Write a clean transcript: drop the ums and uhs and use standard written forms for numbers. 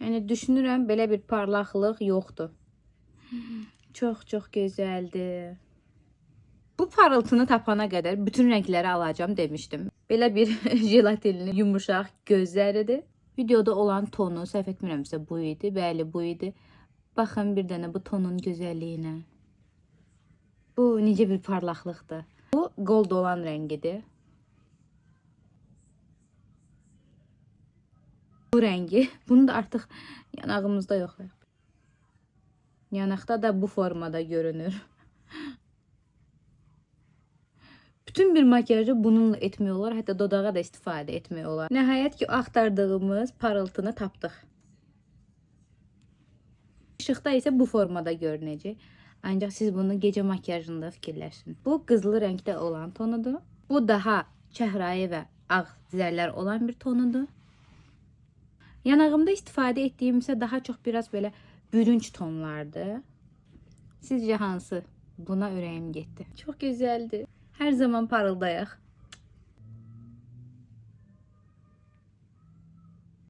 Yəni düşünürəm belə bir parlaqlıq yoxdur. Çox gözəldir. Bu parıltını tapana qədər bütün rəngləri alacağım demişdim. Belə bir jelatinli, yumuşaq gözləridir. Videoda olan tonu, səhv etmirəmsə bu idi. Bəli, bu idi. Baxın bir dənə bu tonun gözəlliyinə. Bu necə bir parlaqlıqdır. Bu gold olan rəngidir. Bu rəngi. Bunu da artıq yanağımızda yox. Yanaqda da bu formada görünür. Bütün bir makyajı bununla etmək olar. Hətta dodağa da istifadə etmək olar. Nəhayət ki, axtardığımız parıltını tapdıq. İşıqda isə bu formada görünəcək. Ancaq siz bunu gecə makyajında fikirləşin. Bu qızılı rəngdə olan tonudur. Bu daha çəhrayı və ağ zərlər olan bir tonudur. Yanağımda istifadə etdiyim isə daha çox biraz belə bürünc tonlardır. Sizcə hansı? Buna ürəyim getdi. Çox gözəldir. Hər zaman parıldayaq.